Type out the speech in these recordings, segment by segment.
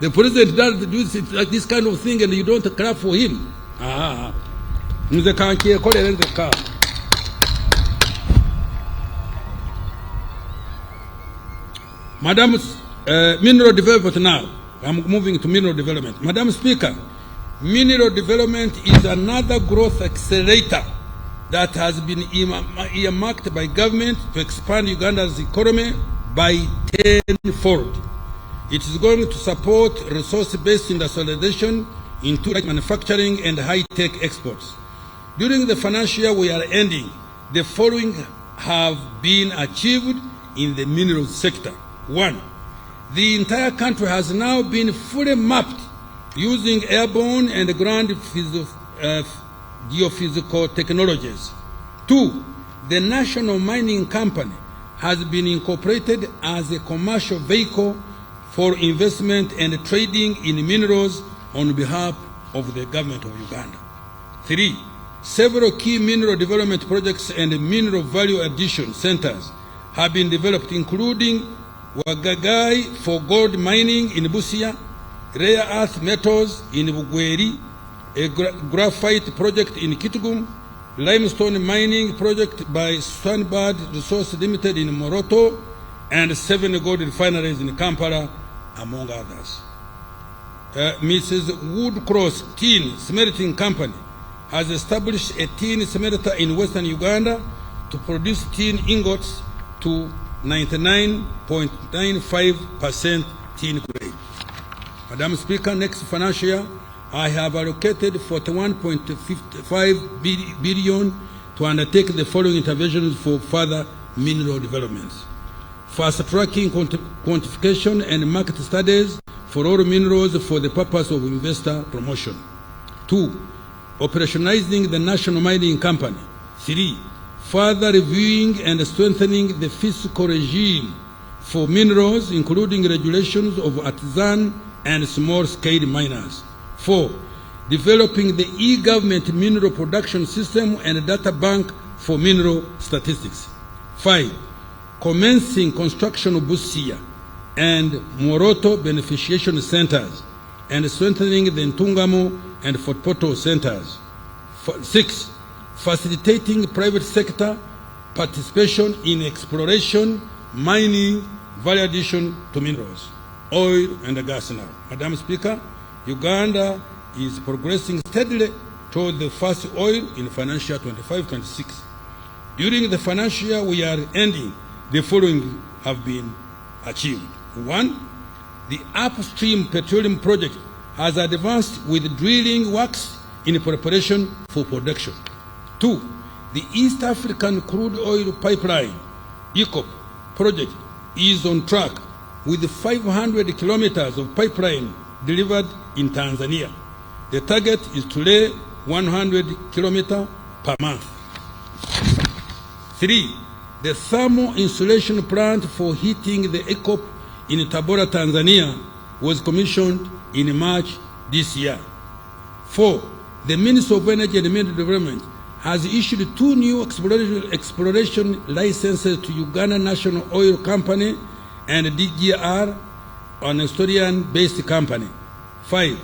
The president does do like this kind of thing and you don't clap for him. Madam, mineral development now. I'm moving to mineral development. Madam Speaker, mineral development is another growth accelerator that has been earmarked by government to expand Uganda's economy by tenfold. It is going to support resource-based industrialization into manufacturing and high-tech exports. During the financial year we are ending, the following have been achieved in the mineral sector. 1. The entire country has now been fully mapped using airborne and ground geophysical technologies. 2. The National Mining Company has been incorporated as a commercial vehicle for investment and trading in minerals on behalf of the government of Uganda. 3. Several key mineral development projects and mineral value addition centers have been developed, including Wagagai for gold mining in Busia, rare earth metals in Bugweri, a graphite project in Kitgum, limestone mining project by Sunbird Resource Limited in Moroto, and 7 gold refineries in Kampala, among others. Mrs. Woodcross Tin Smelting Company has established a tin smelter in western Uganda to produce tin ingots to 99.95% tin grade. Madam Speaker, next financial year, I have allocated 41.55 billion to undertake the following interventions for further mineral developments. Fast-tracking quantification and market studies for all minerals for the purpose of investor promotion. 2. Operationalizing the National Mining Company. 3. Further reviewing and strengthening the fiscal regime for minerals, including regulations of artisan and small-scale miners. 4. Developing the e-government mineral production system and data bank for mineral statistics. 5. Commencing construction of Busia and Moroto beneficiation centers and strengthening the Ntungamo and Fort Portal centers. 6. Facilitating private sector participation in exploration, mining, value addition to minerals, oil and gas now. Madam Speaker, Uganda is progressing steadily toward the first oil in financial 25-26. During the financial year we are ending, the following have been achieved. 1. The upstream petroleum project has advanced with drilling works in preparation for production. 2. The East African Crude Oil Pipeline, EACOP, project is on track with 500 kilometers of pipeline delivered in Tanzania. The target is to lay 100 kilometers per month. 3. The thermal insulation plant for heating the EACOP in Tabora, Tanzania was commissioned in March this year. 4. The Ministry of Energy and Mineral Development has issued 2 new exploration licenses to Uganda National Oil Company and DGR, an Estonian-based company. 5.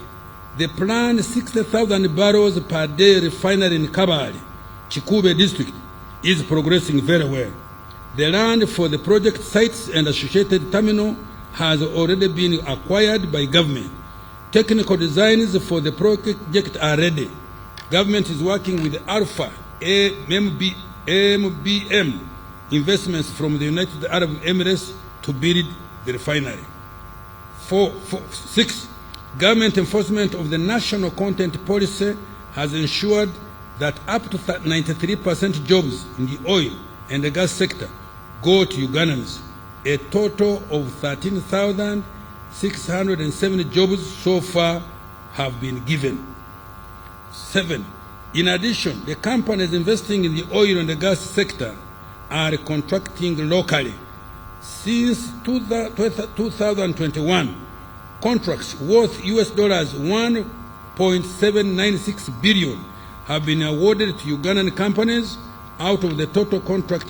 The planned 60,000 barrels per day refinery in Kabale, Chikube district, is progressing very well. The land for the project sites and associated terminal has already been acquired by government. Technical designs for the project are ready. Government is working with Alpha MBM investments from the United Arab Emirates to build the refinery. 6. Government enforcement of the national content policy has ensured that up to 93% jobs in the oil and the gas sector go to Ugandans. A total of 13,670 jobs so far have been given. 7. In addition, the companies investing in the oil and the gas sector are contracting locally. Since 2021, contracts worth US dollars 1.796 billion have been awarded to Ugandan companies out of the total contract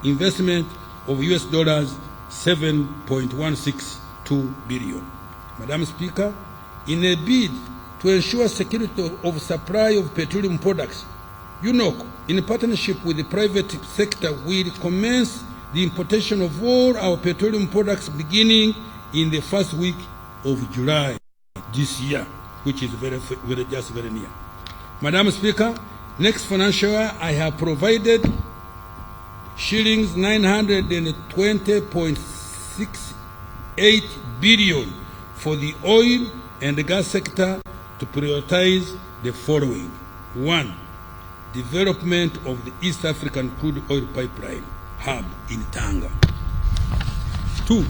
investment of US dollars 7.16 billion. Madam Speaker, in a bid to ensure security of supply of petroleum products, UNOC, in partnership with the private sector, will commence the importation of all our petroleum products beginning in the first week of July this year, which is very near. Madam Speaker, next financial year I have provided shillings 920.68 billion for the oil and the gas sector to prioritize the following. 1. Development of the East African crude oil pipeline hub in Tanga. 2.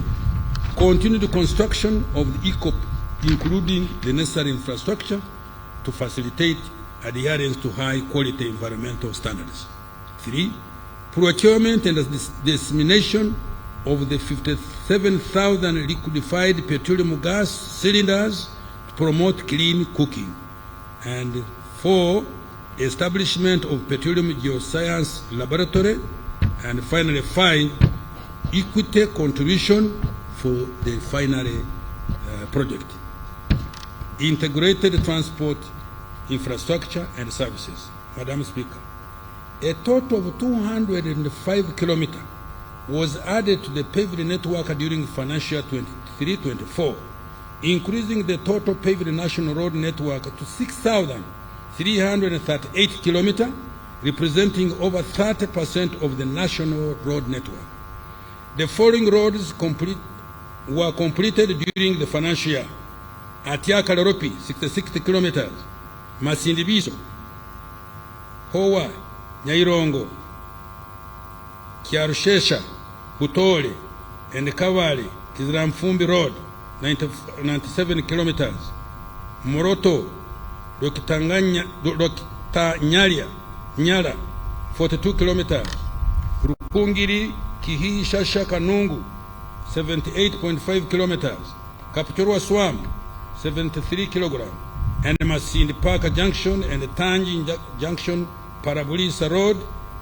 Continue the construction of the ECOP, including the necessary infrastructure to facilitate adherence to high-quality environmental standards. 3. Procurement and dissemination of the 57,000 liquefied petroleum gas cylinders to promote clean cooking. And 4. Establishment of Petroleum Geoscience Laboratory. And finally, 5. Equity contribution for the final project. Integrated transport infrastructure and services. Madam Speaker, a total of 205 kilometers was added to the paved network during financial 23-24, increasing the total paved national road network to 6,338 kilometers, representing over 30% of the national road network. The following roads were completed during the financial year: Atiaka Loropi, 66 kilometers, Masindibiso, Hoa, Nyairongo, Kiarushesha, Butole, and Kavali, Kiziramfumbi Road, 97 kilometers, Moroto, Nyala, 42 kilometers, Rukungiri, Kihi, Shasha, Kanungu, 78.5 kilometers, Kapchorwa Swam, 73 kilograms, and Masindi Park Junction and Tanji Junction, Parabulisa Road,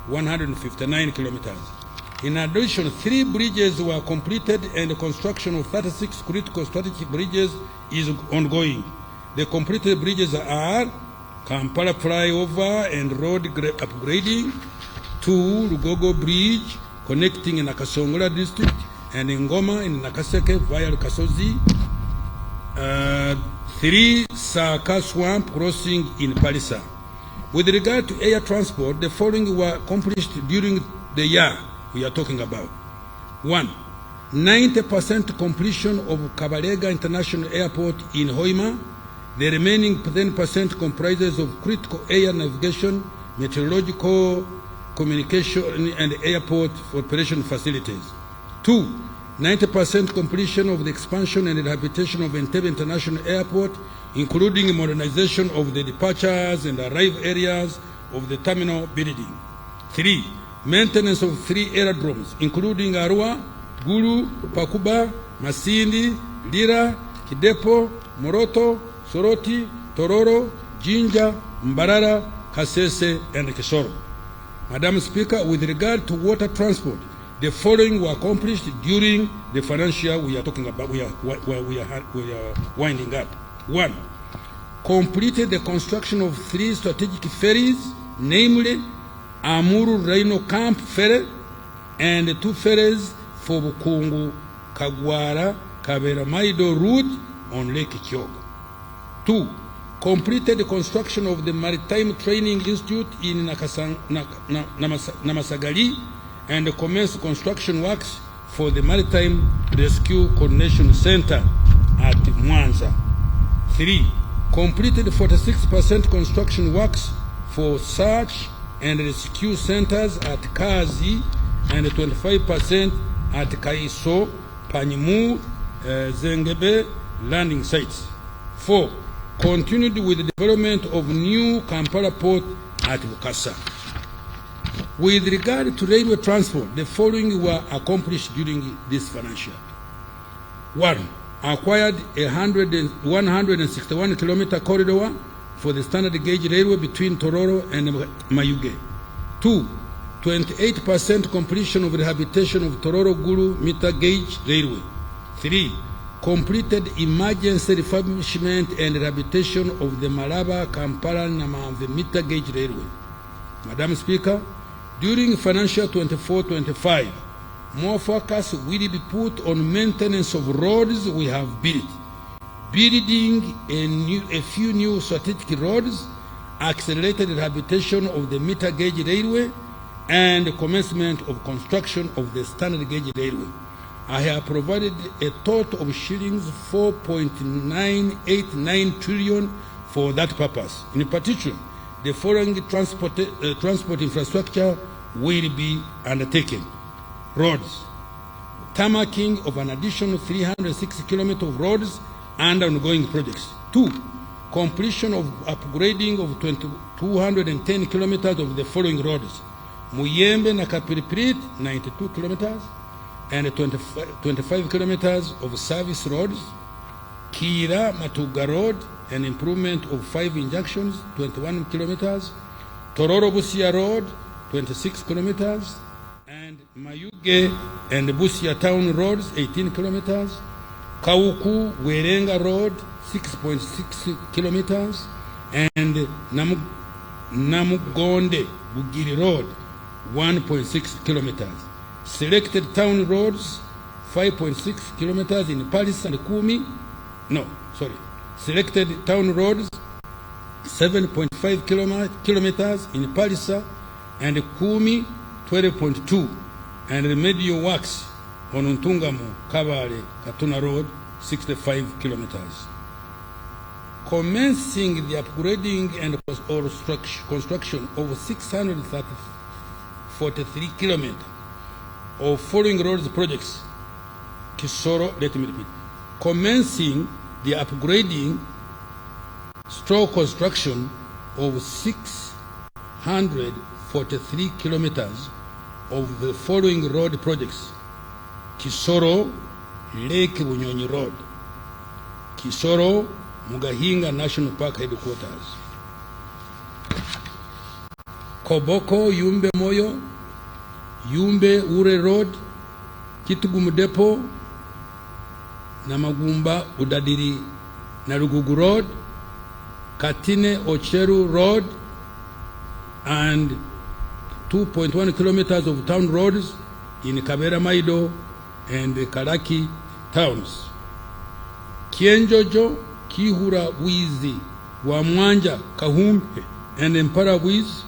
159 kilometers. In addition, 3 bridges were completed and the construction of 36 critical strategic bridges is ongoing. The completed bridges are Kampala Flyover and road upgrading, 2 Lugogo Bridge connecting in Nakasongola district and Ngoma in Nakaseke via Kasozi, 3 Saka Swamp crossing in Palisa. With regard to air transport, the following were accomplished during the year we are talking about. 1. 90% completion of Kabalega International Airport in Hoima. The remaining 10% comprises of critical air navigation, meteorological, communication, and airport operation facilities. 2. 90% completion of the expansion and rehabilitation of Entebbe International Airport, including modernization of the departures and arrival areas of the terminal building. 3. Maintenance of 3 aerodromes, including Arua, Gulu, Pakuba, Masindi, Lira, Kidepo, Moroto, Soroti, Tororo, Jinja, Mbarara, Kasese, and Kisoro. Madam Speaker, with regard to water transport, the following were accomplished during the financial year we are talking about, we are winding up. 1. Completed the construction of 3 strategic ferries, namely Amuru Rhino Camp Ferry and 2 ferries for Bukungu, Kagwara, Kabera Maido route on Lake Kyoga. 2. Completed the construction of the Maritime Training Institute in Namasagali and commenced construction works for the Maritime Rescue Coordination Center at Mwanza. 3. Completed 46% construction works for search and rescue centers at Kazi and 25% at Kaiso, Panimu, Zengebe landing sites. 4. Continued with the development of new Kampala port at Bukasa. With regard to railway transport, the following were accomplished during this financial year. 1. Acquired a 161-kilometer corridor for the standard gauge railway between Tororo and Mayuge. 2. 28% completion of rehabilitation of Tororo Gulu meter gauge railway. 3. completed emergency refurbishment and rehabilitation of the Malaba, Kampala, Namamve meter gauge railway. Madam Speaker, during financial 24-25, more focus will be put on maintenance of roads we have built, building a few new strategic roads, accelerated rehabilitation of the meter gauge railway, and commencement of construction of the standard gauge railway. I have provided a total of shillings 4.989 trillion for that purpose. In particular, the following transport infrastructure will be undertaken. Roads, tarmacking of an additional 360 kilometers of roads and ongoing projects. 2, completion of upgrading of 210 kilometers of the following roads: Muyembe na Kapilipili, 92 kilometers, and 25 kilometers of service roads. Kira Matuga Road, an improvement of 5 injunctions, 21 kilometers. Tororo Busia Road, 26 kilometers. And Mayuge and Busia Town Roads, 18 kilometers. Kauku Werenga Road, 6.6 kilometers. And Namugonde Bugiri Road, 1.6 kilometers. Selected town roads, 5.6 kilometers in Paris and Kumi. Selected town roads, 7.5 kilometers in Palisa and Kumi, 12.2, and remedial works on Untungamu, Kabale, Katuna Road, 65 kilometers. Commencing the upgrading and construction of 643 kilometers of following roads projects. Kisoro, let me repeat. Commencing the upgrading / construction of 643 kilometers of the following road projects: Kisoro, Lake Bunyonyi Road; Kisoro, Mugahinga National Park Headquarters; Koboko, Yumbe Moyo, Yumbe Ure Road, Kitugumu Depot, Namagumba Udadiri Narugugu Road, Katine Ocheru Road, and 2.1 kilometers of town roads in Kabera Maido and the Karaki towns. Kienjojo, Kihura Wizi, Wamwanja, Kahumpe, and Empara Wiz,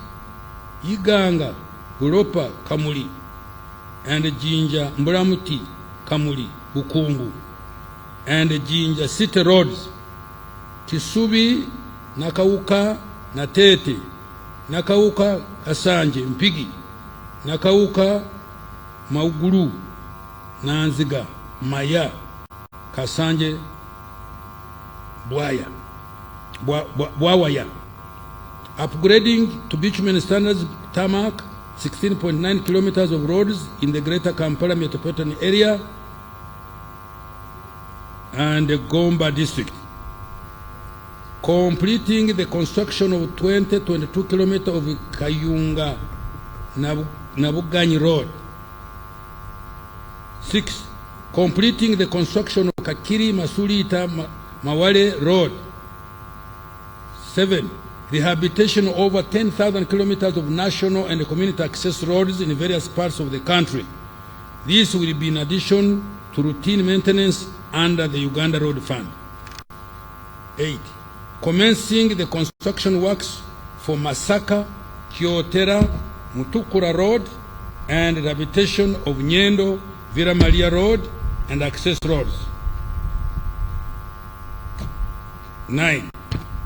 Iganga, Uropa, Kamuli, and Jinja, Mburamuti, Kamuli, Bukungu, and Jinja City Roads, Kisubi, Nakauka, Natete, Nakauka, Kasanje, Mpigi, Nakauka, Mauguru, Nanziga, Maya, Kasanje, Bwawaya. Upgrading to bitumen standards tarmac 16.9 kilometers of roads in the Greater Kampala metropolitan area and the Gomba district. Completing the construction of 22 kilometers of Kayunga Nabuganyi Road. 6. Completing the construction of Kakiri Masulita Mawale Road. 7. Rehabilitation of over 10,000 kilometers of national and community access roads in various parts of the country. This will be in addition to routine maintenance under the Uganda Road Fund. 8. Commencing the construction works for Masaka, Kyotera, Mutukura Road, and rehabilitation of Nyendo, Vira Maria Road, and access roads. 9.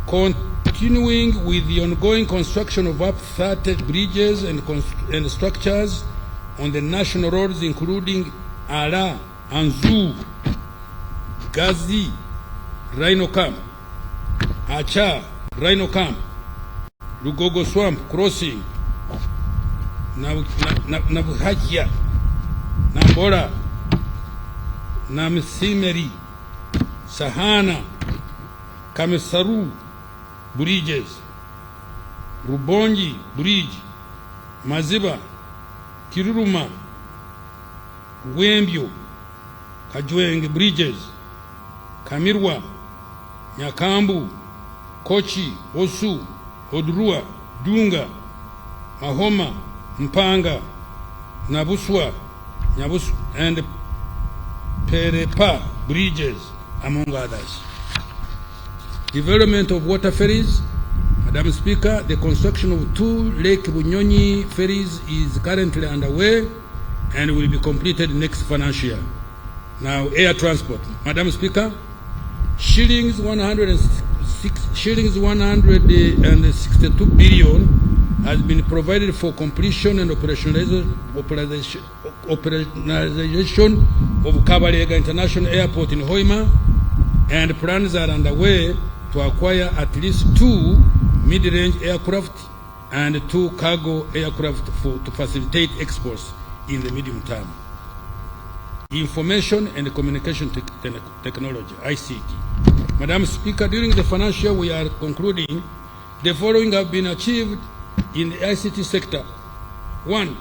Continuing with the ongoing construction of up 30 bridges and structures on the national roads, including Ala, Anzu, Gazi, Rhino Camp, Acha, Rhino Camp, Lugogo Swamp Crossing, Nabuhakia, Nambora, Namsimeri, Sahana, Kamesaru bridges, Rubonji Bridge, Maziba, Kiruruma, Wembio, Kajweng bridges, Kamirwa, Nyakambu, Kochi, Osu, Odrua, Dunga, Mahoma, Mpanga, Nabuswa, Nyabusu, and Perepa bridges, among others. Development of water ferries. Madam Speaker, the construction of 2 Lake Bunyonyi ferries is currently underway and will be completed next financial year. Now, air transport. Madam Speaker, shillings 162 billion has been provided for completion and operationalization of Kabalega International Airport in Hoima, and plans are underway to acquire at least 2 mid-range aircraft and 2 cargo aircraft to facilitate exports in the medium term. Information and Communication Technology, ICT. Madam Speaker, during the financial year we are concluding, the following have been achieved in the ICT sector. 1.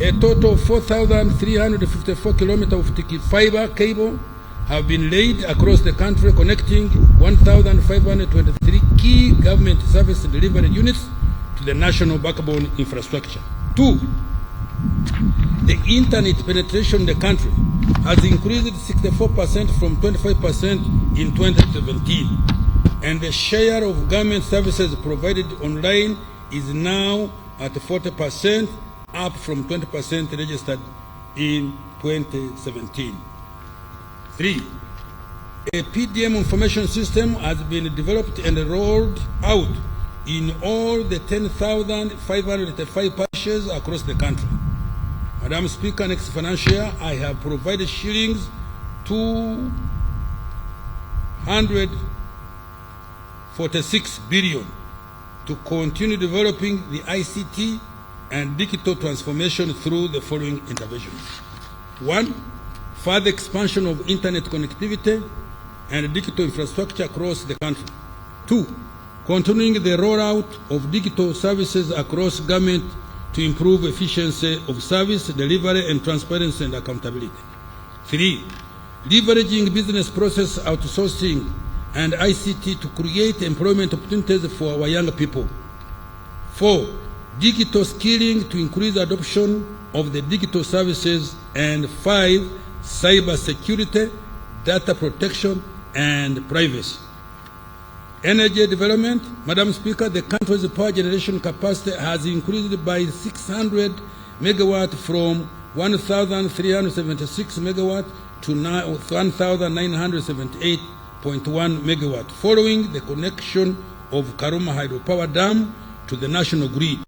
A total of 4,354 kilometers of fiber cable have been laid across the country, connecting 1,523 key government service delivery units to the national backbone infrastructure. 2. The internet penetration in the country has increased 64% from 25% in 2017, and the share of government services provided online is now at 40%, up from 20% registered in 2017. 3. A PDM information system has been developed and rolled out in all the 10,535 parishes across the country. Madam Speaker, next financial year, I have provided shillings 246 billion to continue developing the ICT and digital transformation through the following interventions. 1. Further expansion of internet connectivity and digital infrastructure across the country. 2. Continuing the rollout of digital services across government to improve efficiency of service delivery and transparency and accountability. 3. Leveraging business process outsourcing and ICT to create employment opportunities for our young people. 4. Digital skilling to increase adoption of the digital services. And 5. Cyber security, data protection, and privacy. Energy development. Madam Speaker, the country's power generation capacity has increased by 600 megawatt from 1,376 megawatt to 1,978.1 megawatt, following the connection of Karuma Hydropower Dam to the national grid.